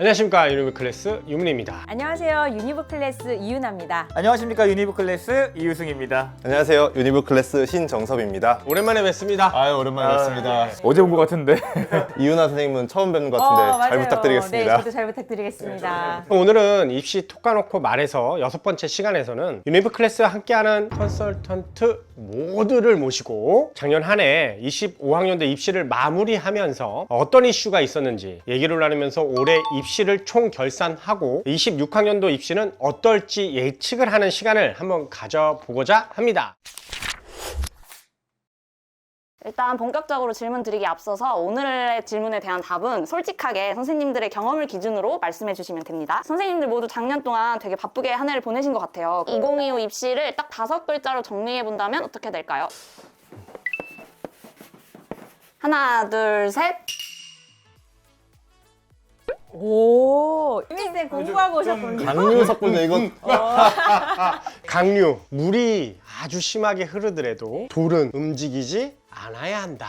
안녕하십니까, 유니브 클래스 유문입니다. 안녕하세요. 유니브 클래스 이윤아입니다. 안녕하십니까, 유니브 클래스 이유승입니다. 안녕하세요. 유니브 클래스 신정섭입니다. 오랜만에 뵙습니다. 아유, 오랜만에 뵙습니다. 어제 본 것 같은데. 이윤아 선생님은 처음 뵙는 것 같은데 잘 맞아요. 부탁드리겠습니다. 네, 저도 잘 부탁드리겠습니다. 오늘은 입시 톡 까놓고 말해서 6번째 시간에서는 유니브 클래스와 함께하는 컨설턴트 모두를 모시고 작년 한 해 25학년도 입시를 마무리하면서 어떤 이슈가 있었는지 얘기를 나누면서 올해 입시를 총 결산하고 26학년도 입시는 어떨지 예측을 하는 시간을 한번 가져보고자 합니다. 일단 본격적으로 질문 드리기 앞서서 오늘의 질문에 대한 답은 솔직하게 선생님들의 경험을 기준으로 말씀해 주시면 됩니다. 선생님들 모두 작년 동안 되게 바쁘게 한 해를 보내신 것 같아요. 2025 입시를 딱 5글자로 정리해 본다면 어떻게 될까요? 하나, 둘, 셋. 오, 유민쌤 공부하고 오셨군요. 강류 섞군요, 이건. 강류, 물이 아주 심하게 흐르더라도 돌은 움직이지 않아야 한다.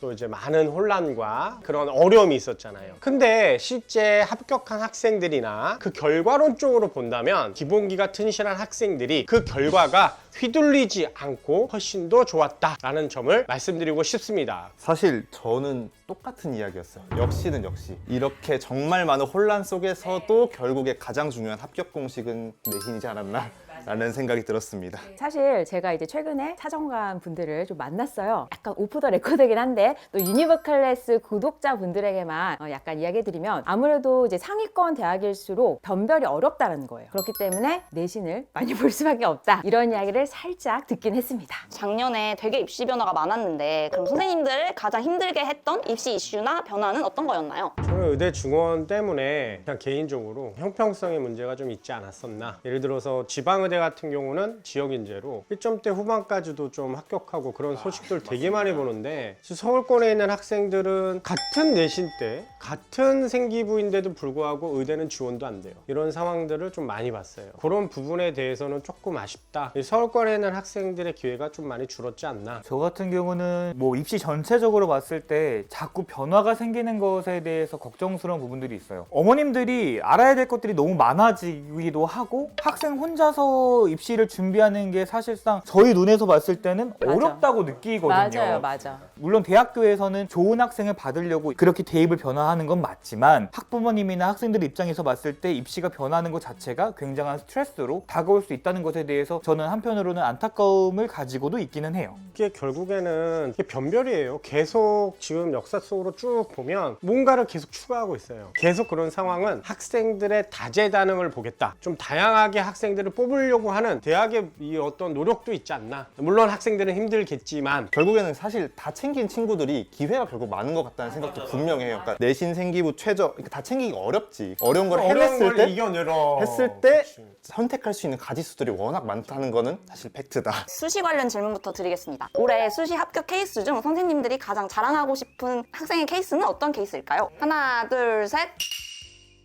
또 이제 많은 혼란과 그런 어려움이 있었잖아요. 근데 실제 합격한 학생들이나 그 결과론적으로 본다면 기본기가 튼실한 학생들이 그 결과가 휘둘리지 않고 훨씬 더 좋았다라는 점을 말씀드리고 싶습니다. 사실 저는 똑같은 이야기였어요. 역시는 역시. 이렇게 정말 많은 혼란 속에서도 결국에 가장 중요한 합격 공식은 내신이지 않았나? 라는 생각이 들었습니다. 사실 제가 이제 최근에 사정관 분들을 좀 만났어요. 약간 오프 더 레코드긴 한데 또 유니브 클래스 구독자분들에게만 약간 이야기해드리면 아무래도 이제 상위권 대학일수록 변별이 어렵다는 거예요. 그렇기 때문에 내신을 많이 볼 수밖에 없다. 이런 이야기를 살짝 듣긴 했습니다. 작년에 되게 입시 변화가 많았는데 그럼 선생님들을 가장 힘들게 했던 입시 이슈나 변화는 어떤 거였나요? 저는 의대 중원 때문에 그냥 개인적으로 형평성의 문제가 좀 있지 않았었나. 예를 들어서 지방의대 같은 경우는 지역인재로 1점대 후반까지도 좀 합격하고 그런 소식들 되게 많이 보는데 서울권에 있는 학생들은 같은 내신 때 같은 생기부인데도 불구하고 의대는 지원도 안 돼요. 이런 상황들을 좀 많이 봤어요. 그런 부분에 대해서는 조금 아쉽다. 서울권에 있는 학생들의 기회가 좀 많이 줄었지 않나. 저 같은 경우는 뭐 입시 전체적으로 봤을 때 자꾸 변화가 생기는 것에 대해서 걱정스러운 부분들이 있어요. 어머님들이 알아야 될 것들이 너무 많아지기도 하고 학생 혼자서 입시를 준비하는 게 사실상 저희 눈에서 봤을 때는 맞아. 어렵다고 느끼거든요. 맞아. 물론 대학교에서는 좋은 학생을 받으려고 그렇게 대입을 변화하는 건 맞지만 학부모님이나 학생들 입장에서 봤을 때 입시가 변하는 것 자체가 굉장한 스트레스로 다가올 수 있다는 것에 대해서 저는 한편으로는 안타까움을 가지고도 있기는 해요. 이게 결국에는 이게 변별이에요. 계속 지금 역사 속으로 쭉 보면 뭔가를 계속 추가하고 있어요. 계속 그런 상황은 학생들의 다재다능을 보겠다. 좀 다양하게 학생들을 뽑으려고 하는 대학의 이 어떤 노력도 있지 않나. 물론 학생들은 힘들겠지만 결국에는 사실 다 챙긴 친구들이 기회가 결국 많은 것 같다는 생각도 분명해요. 그러니까 내신, 생기부, 최저 다 챙기기 어렵지. 어려운 걸 해냈을 때 이겨내라. 그치. 선택할 수 있는 가지수들이 워낙 많다는 거는 사실 팩트다. 수시 관련 질문부터 드리겠습니다. 올해 수시 합격 케이스 중 선생님들이 가장 자랑하고 싶은 학생의 케이스는 어떤 케이스일까요? 하나, 둘, 셋.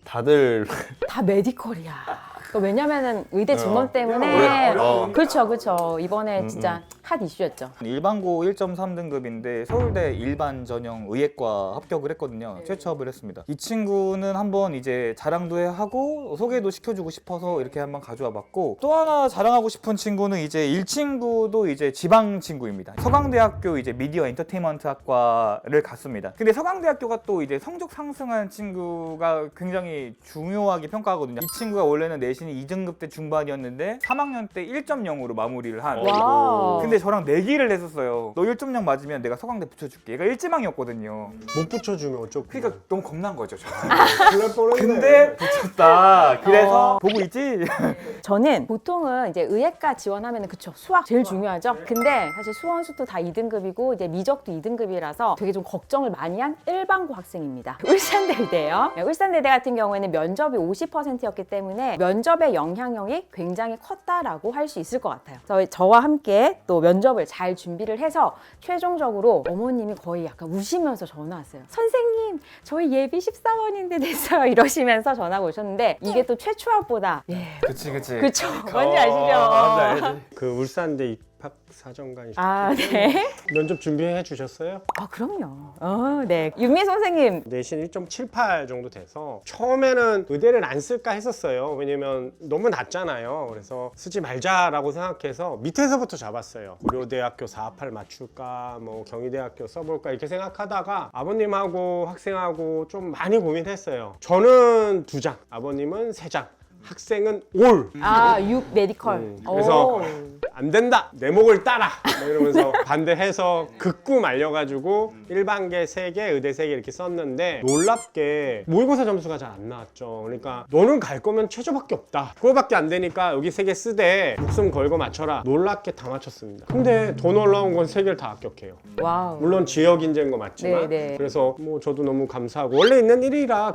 다들 다 메디컬이야. 왜냐면은 의대 증원 때문에 그렇죠. 이번에 진짜 핫 이슈였죠. 일반고 1.3등급인데 서울대 일반 전형 의예과 합격을 했거든요. 최초합을 했습니다. 이 친구는 한번 이제 자랑도 하고 소개도 시켜주고 싶어서 이렇게 한번 가져와 봤고, 또 하나 자랑하고 싶은 친구는 이제 이 친구도 이제 지방 친구입니다. 서강대학교 이제 미디어 엔터테인먼트 학과를 갔습니다. 근데 서강대학교가 또 이제 성적 상승한 친구가 굉장히 중요하게 평가하거든요. 이 친구가 원래는 내신이 2등급 때 중반이었는데 3학년 때 1.0으로 마무리를 한. 와우. 근데 저랑 내기를 했었어요. 너 1.0 맞으면 내가 서강대 붙여줄게. 얘가 일지망이었거든요. 못 붙여주면 어쩌고. 그러니까 너무 겁난 거죠, 저. 그럴 뻔했네. 근데 붙였다. 그래서 보고 있지? 저는 보통은 이제 의예과 지원하면은 그쵸, 수학 제일 중요하죠. 근데 사실 수원수도 다 2등급이고 이제 미적도 2등급이라서 되게 좀 걱정을 많이 한 일반고 학생입니다. 울산대 의대예요. 울산대 의대 같은 경우에는 면접이 50%였기 때문에 면접의 영향력이 굉장히 컸다라고 할 수 있을 것 같아요. 저와 함께 또 면접을 잘 준비를 해서 최종적으로 어머님이 거의 약간 우시면서 전화 왔어요. 선생님, 저희 예비 14번인데 됐어요. 이러시면서 전화가 오셨는데 이게 또 최초합보다 그치. 그쵸. 뭔지 아시죠? 그 울산대 입학사정관 아, 네. 면접 준비해 주셨어요? 아, 그럼요. 네. 윤미 선생님. 내신 1.78 정도 돼서 처음에는 의대를 안 쓸까 했었어요. 왜냐면 너무 낮잖아요. 그래서 쓰지 말자라고 생각해서 밑에서부터 잡았어요. 고려대학교 428 맞출까, 뭐 경희대학교 써볼까 이렇게 생각하다가 아버님하고 학생하고 좀 많이 고민했어요. 저는 2장, 아버님은 3장. 학생은 올. 아, 6 메디컬. 그래서 오. 안 된다. 내 목을 따라. 막 이러면서 반대해서 극구 말려가지고 일반계 3개, 의대 3개 이렇게 썼는데 놀랍게 모의고사 점수가 잘 안 나왔죠. 그러니까 너는 갈 거면 최저밖에 없다. 그거밖에 안 되니까 여기 3개 쓰되 목숨 걸고 맞춰라. 놀랍게 다 맞췄습니다. 근데 더 놀라운 건 3개를 다 합격해요. 와우. 물론 지역 인재인 거 맞지만 네, 네. 그래서 뭐 저도 너무 감사하고 원래 있는 일이라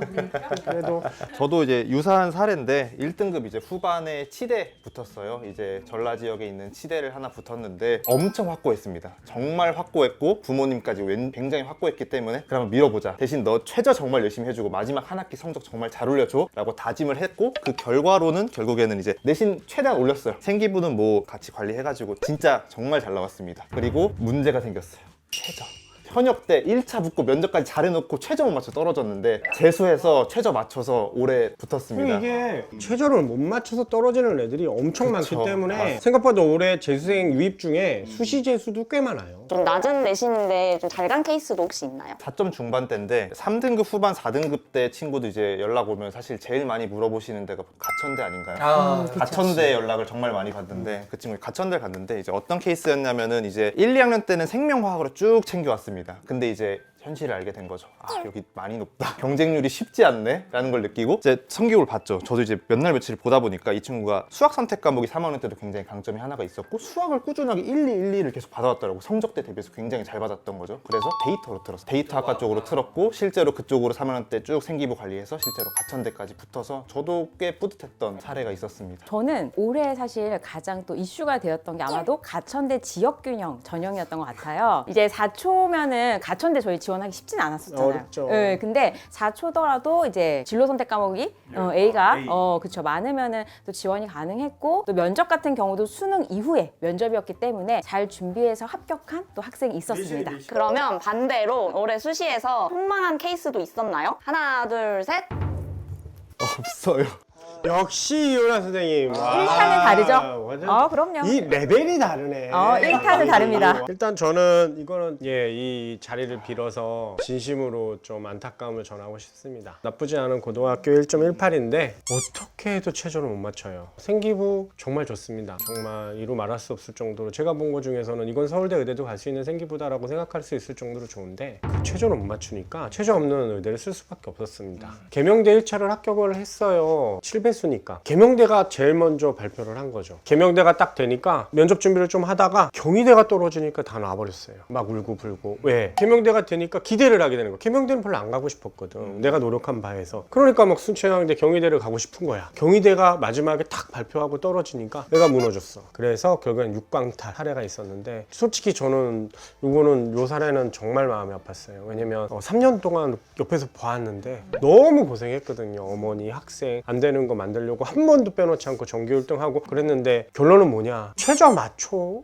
그래도 저도 이제 유사한 사례인데 1등급 이제 후반에 치대 붙었어요. 이제 전라 지역에 있는 치대를 하나 붙었는데 엄청 확고했습니다. 정말 확고했고 부모님까지 굉장히 확고했기 때문에 그러면 밀어보자. 대신 너 최저 정말 열심히 해주고 마지막 한 학기 성적 정말 잘 올려줘 라고 다짐을 했고 그 결과로는 결국에는 이제 내신 최대한 올렸어요. 생기부는 뭐 같이 관리해가지고 진짜 정말 잘 나왔습니다. 그리고 문제가 생겼어요. 최저. 현역 때 1차 붙고 면접까지 잘해놓고 최저 못 맞춰 떨어졌는데 재수해서 최저 맞춰서 올해 붙었습니다. 이게 최저를 못 맞춰서 떨어지는 애들이 엄청 그쵸. 많기 때문에 맞습니다. 생각보다 올해 재수생 유입 중에 수시 재수도 꽤 많아요. 좀 낮은 내신인데 좀 잘 간 케이스도 혹시 있나요? 4점 중반대인데 3등급 후반 4등급 때 친구도 이제 연락 오면 사실 제일 많이 물어보시는 데가 가천대 아닌가요? 아, 가천대 연락을 정말 많이 받는데 그 친구 가천대를 갔는데 이제 어떤 케이스였냐면은 이제 1, 2학년 때는 생명화학으로 쭉 챙겨왔습니다. 근데 이제 현실을 알게 된 거죠. 아, 여기 많이 높다. 경쟁률이 쉽지 않네? 라는 걸 느끼고 이제 성기호를 봤죠. 저도 이제 몇 날 며칠 보다 보니까 이 친구가 수학 선택 과목이 3학년 때도 굉장히 강점이 하나가 있었고 수학을 꾸준하게 1, 2, 1, 2를 계속 받아왔더라고. 성적대 대비해서 굉장히 잘 받았던 거죠. 그래서 데이터로 틀었어. 데이터학과 쪽으로 틀었고 실제로 그쪽으로 3학년 때 쭉 생기부 관리해서 실제로 가천대까지 붙어서 저도 꽤 뿌듯했던 사례가 있었습니다. 저는 올해 사실 가장 또 이슈가 되었던 게 아마도 가천대 지역균형 전형이었던 것 같아요. 이제 4초면은 가천대 저희 지원하기 쉽진 않았었잖아요. 어렵죠. 네, 근데 4초더라도 이제 진로 선택 과목이 A가 그쵸 많으면은 또 지원이 가능했고 또 면접 같은 경우도 수능 이후에 면접이었기 때문에 잘 준비해서 합격한 또 학생이 있었습니다. 그러면 반대로 올해 수시에서 폭망한 케이스도 있었나요? 하나, 둘, 셋. 없어요. 역시 이효라 선생님. 와, 1탄은 다르죠? 완전 그럼요. 이 레벨이 다르네. 1탄은 다릅니다. 일단 저는 이거는 이 자리를 빌어서 진심으로 좀 안타까움을 전하고 싶습니다. 나쁘지 않은 고등학교 1.18인데 어떻게 해도 최저를 못 맞춰요. 생기부 정말 좋습니다. 정말 이루 말할 수 없을 정도로 제가 본 것 중에서는 이건 서울대 의대도 갈 수 있는 생기부다라고 생각할 수 있을 정도로 좋은데 그 최저를 못 맞추니까 최저 없는 의대를 쓸 수밖에 없었습니다. 계명대 1차를 합격을 했어요. 7배수니까. 계명대가 제일 먼저 발표를 한 거죠. 계명대가 딱 되니까 면접 준비를 좀 하다가 경희대가 떨어지니까 다 놔버렸어요. 막 울고 불고. 왜? 계명대가 되니까 기대를 하게 되는 거야. 계명대는 별로 안 가고 싶었거든. 내가 노력한 바에서. 그러니까 막 순천향대 경희대를 가고 싶은 거야. 경희대가 마지막에 딱 발표하고 떨어지니까 내가 무너졌어. 그래서 결국엔 육광탈 사례가 있었는데 솔직히 저는 요 사례는 정말 마음이 아팠어요. 왜냐면 3년 동안 옆에서 보았는데 너무 고생했거든요. 어머니, 학생 안 되는 거 만들려고 한 번도 빼놓지 않고 전교 1등하고 그랬는데 결론은 뭐냐? 최저 맞춰.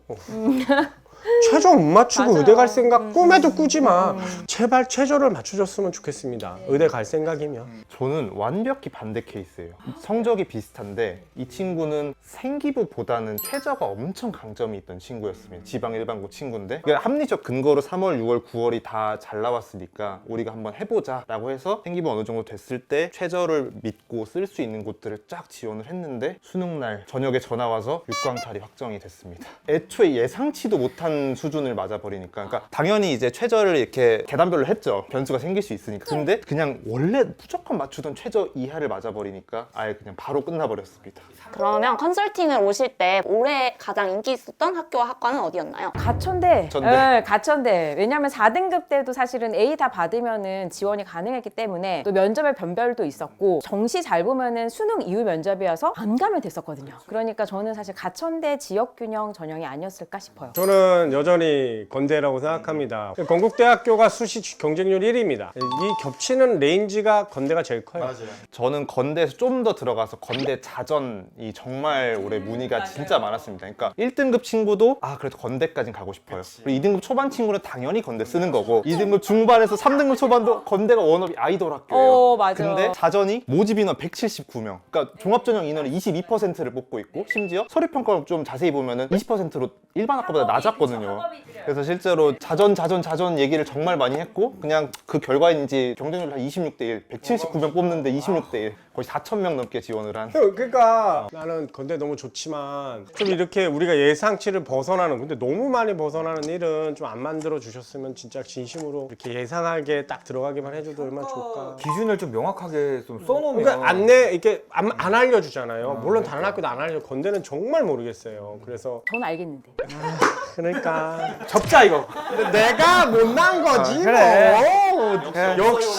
최저 못 맞추고 맞아요. 의대 갈 생각 꿈에도 꾸지 마. 제발 최저를 맞춰줬으면 좋겠습니다. 의대 갈 생각이면. 저는 완벽히 반대 케이스예요. 성적이 비슷한데 이 친구는 생기부보다는 최저가 엄청 강점이 있던 친구였습니다. 지방 일반고 친구인데 그러니까 합리적 근거로 3월, 6월, 9월이 다 잘 나왔으니까 우리가 한번 해보자 라고 해서 생기부 어느 정도 됐을 때 최저를 믿고 쓸 수 있는 곳들을 쫙 지원을 했는데 수능날 저녁에 전화 와서 육광탈이 확정이 됐습니다. 애초에 예상치도 못한 수준을 맞아버리니까 그러니까 당연히 이제 최저를 이렇게 계단별로 했죠. 변수가 생길 수 있으니까. 근데 그냥 원래 무조건 맞추던 최저 이하를 맞아버리니까 아예 그냥 바로 끝나버렸습니다. 그러면 컨설팅을 오실 때 올해 가장 인기 있었던 학교와 학과는 어디였나요? 가천대. 가천대. 네, 가천대. 왜냐면 4등급 때도 사실은 A 다 받으면은 지원이 가능했기 때문에 또 면접의 변별도 있었고 정시 잘 보면은 수능 이후 면접이어서 안 가면 됐었거든요. 그러니까 저는 사실 가천대 지역균형 전형이 아니었을까 싶어요. 저는 저는 여전히 건대라고 생각합니다. 건국대학교가 수시 경쟁률 1위입니다. 이 겹치는 레인지가 건대가 제일 커요. 저는 건대에서 좀 더 들어가서 건대 자전이 정말 올해 문의가 진짜 많았습니다. 그러니까 1등급 친구도 그래도 건대까진 가고 싶어요. 그리고 2등급 초반 친구는 당연히 건대 쓰는 거고 2등급 중반에서 3등급 초반도 건대가 원업이 아이돌 학교예요. 맞아. 근데 자전이 모집 인원 179명. 그러니까 종합전형 인원의 22%를 뽑고 있고 심지어 서류평가를 좀 자세히 보면은 20%로 일반 학과보다 낮았거든요. 그래서 실제로 자전 얘기를 정말 많이 했고 그냥 그 결과인지 경쟁률 한 26대 1, 179명 뽑는데 26대 1, 거의 4,000명 넘게 지원을 한. 그러니까 나는 건대 너무 좋지만 좀 이렇게 우리가 예상치를 벗어나는 근데 너무 많이 벗어나는 일은 좀 안 만들어 주셨으면 진짜 진심으로 이렇게 예상하게 딱 들어가기만 해줘도 얼마나 좋을까. 기준을 좀 명확하게 좀 써놓으면 그러니까 이렇게 안 알려주잖아요. 물론 다른 학교도 안 알려. 건대는 정말 모르겠어요. 그래서 저는 알겠는데. 그러니까 접자 이거. 내가 못난 거지. 그래. 역시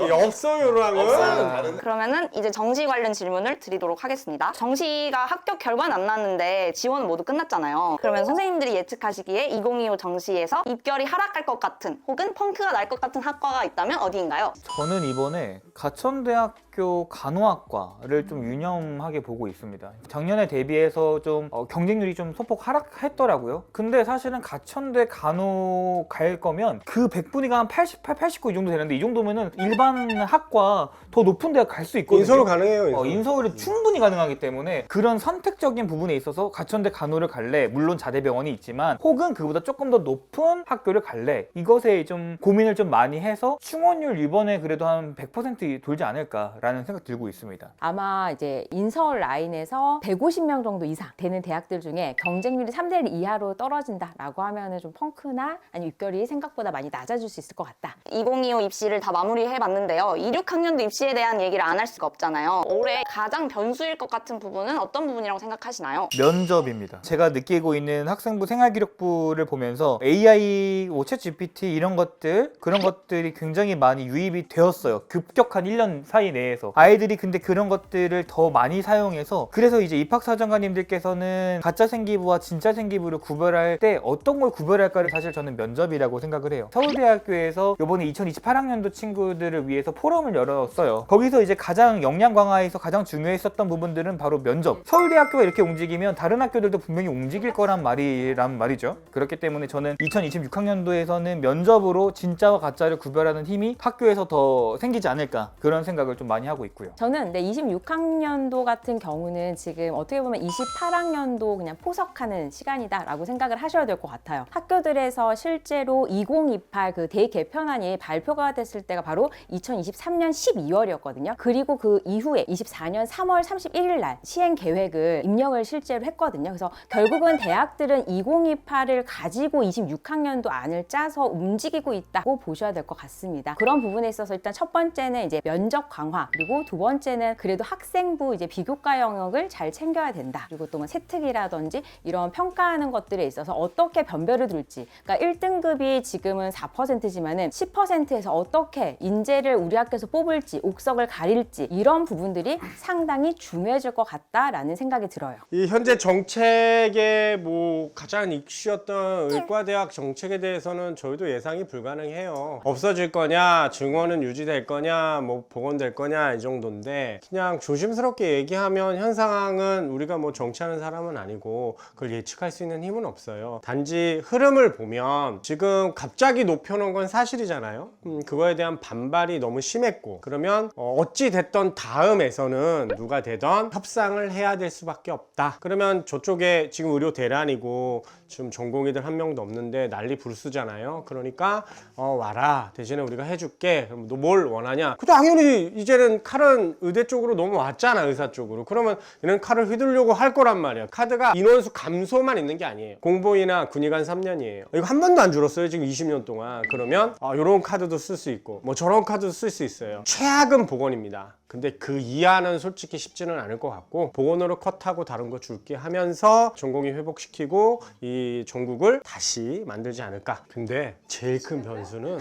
엽서요랑은 그러면은 이제 정시 관련 질문을 드리도록 하겠습니다. 정시가 합격 결과는 안 났는데 지원은 모두 끝났잖아요. 그러면 선생님들이 예측하시기에 2025 정시에서 입결이 하락할 것 같은 혹은 펑크가 날 것 같은 학과가 있다면 어디인가요? 저는 이번에 가천대학교 간호학과를 좀 유념하게 보고 있습니다. 작년에 대비해서 좀 경쟁률이 좀 소폭 하락했더라고요. 근데 사실은 가천대 간호 갈 거면 그 100분위가 한 88, 89 이 정도 되는데 이 정도면은 일반 학과 더 높은 대학 갈 수 있거든요. 인서울 가능해요. 인서울. 인서울이 충분히 가능하기 때문에 그런 선택적인 부분에 있어서 가천대 간호를 갈래, 물론 자대병원이 있지만 혹은 그보다 조금 더 높은 학교를 갈래, 이것에 좀 고민을 좀 많이 해서 충원율 이번에 그래도 한 100% 돌지 않을까라는 생각 들고 있습니다. 아마 이제 인서울 라인에서 150명 정도 이상 되는 대학들 중에 경쟁률이 3대1 이하로 떨어진다라고 하면은 좀 펑크나 아니면 입결이 생각보다 많이 낮아질 수 있을 것 같다. 2025 입시를 다 마무리해봤는데요. 2, 6학년도 입시에 대한 얘기를 안 할 수가 없잖아요. 올해 가장 변수일 것 같은 부분은 어떤 부분이라고 생각하시나요? 면접입니다. 제가 느끼고 있는 학생부 생활기록부를 보면서 AI, 챗GPT 이런 것들, 그런 것들이 굉장히 많이 유입이 되었어요. 급격한 1년 사이 내에서. 아이들이 근데 그런 것들을 더 많이 사용해서 그래서 이제 입학사정관님들께서는 가짜 생기부와 진짜 생기부를 구별할 때 어떤 걸 구별할까를 사실 저는 면접이라고 생각을 해요. 서울대학교에서 이번에 2028학년도 친구들을 위해서 포럼을 열었어요. 거기서 이제 가장 역량 강화에서 가장 중요했었던 부분들은 바로 면접. 서울대학교가 이렇게 움직이면 다른 학교들도 분명히 움직일 거란 말이죠. 그렇기 때문에 저는 2026학년도에서는 면접으로 진짜와 가짜를 구별하는 힘이 학교에서 더 생기지 않을까 그런 생각을 좀 많이 하고 있고요. 저는 26학년도 같은 경우는 지금 어떻게 보면 28학년도 그냥 포석하는 시간이다라고 생각을 하셔야 될 것 같아요. 학교들에서 실제로 2028 그 대개편안이 발표가 됐을 때가 바로 2023년 12월이었거든요. 그리고 그 이후에 24년 3월 31일 날 시행 계획을 입력을 실제로 했거든요. 그래서 결국은 대학들은 2028을 가지고 26학년도 안을 짜서 움직이고 있다고 보셔야 될 것 같습니다. 그런 부분에 있어서 일단 첫 번째는 이제 면접 강화, 그리고 두 번째는 그래도 학생부 이제 비교과 영역을 잘 챙겨야 된다. 그리고 또 뭐 세특이라든지 이런 평가하는 것들에 있어서 어떻게 변별을 둘지. 그러니까 1등급이 지금은 4%지만은 10%에서 어떻게 인재를 우리 학교에서 뽑을지, 옥석을 가릴지 이런 부분들이 상당히 중요해질 것 같다라는 생각이 들어요. 이 현재 정책의 뭐 가장 이슈였던 의과대학 정책에 대해서는 저희도 예상이 불가능해요. 없어질 거냐, 증원은 유지될 거냐, 뭐 복원될 거냐 이 정도인데 그냥 조심스럽게 얘기하면 현 상황은 우리가 뭐 정치하는 사람은 아니고 그걸 예측할 수 있는 힘은 없어요. 단지 흐름을 보면 지금 갑자기 높여놓은 건 사실이잖아요. 그거에 대한 반발이 너무 심했고 그러면 어찌 됐던 다음에서는 누가 되던 협상을 해야 될 수밖에 없다. 그러면 저쪽에 지금 의료 대란이고 지금 전공의들 한 명도 없는데 난리 불수잖아요. 그러니까 와라, 대신에 우리가 해줄게. 그럼 너 뭘 원하냐? 그 당연히 이제는 칼은 의대 쪽으로 넘어왔잖아, 의사 쪽으로. 그러면 얘는 칼을 휘두르려고 할 거란 말이야. 카드가 인원수 감소만 있는 게 아니에요. 공보이나 군의관 3년이에요. 이거 한 번도 안 줄었어요, 지금 20년 동안. 그러면 요런 카드도 쓸 수 있고 뭐 저런 카드도 쓸 수 있어요. 최악은 복원입니다. 근데 그 이하는 솔직히 쉽지는 않을 것 같고 복원으로 컷하고 다른 거 줄게 하면서 전공이 회복시키고 이 전국을 다시 만들지 않을까. 근데 제일 큰 변수는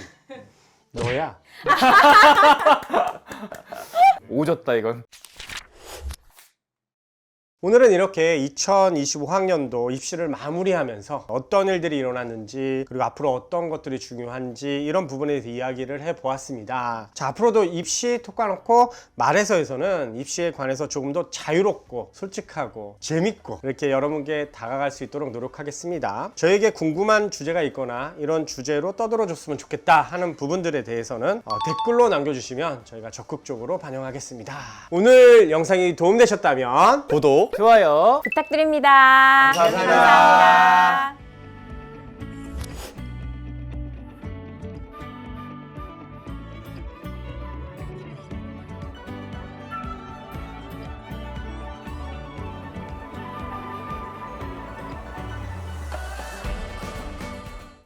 너야. 오졌다 이건. 오늘은 이렇게 2025학년도 입시를 마무리하면서 어떤 일들이 일어났는지 그리고 앞으로 어떤 것들이 중요한지 이런 부분에 대해서 이야기를 해보았습니다. 자, 앞으로도 입시 톡까놓고 말해서에서는 입시에 관해서 조금 더 자유롭고 솔직하고 재밌고 이렇게 여러분께 다가갈 수 있도록 노력하겠습니다. 저에게 궁금한 주제가 있거나 이런 주제로 떠들어줬으면 좋겠다 하는 부분들에 대해서는 댓글로 남겨주시면 저희가 적극적으로 반영하겠습니다. 오늘 영상이 도움되셨다면 구독 좋아요. 부탁드립니다. 감사합니다.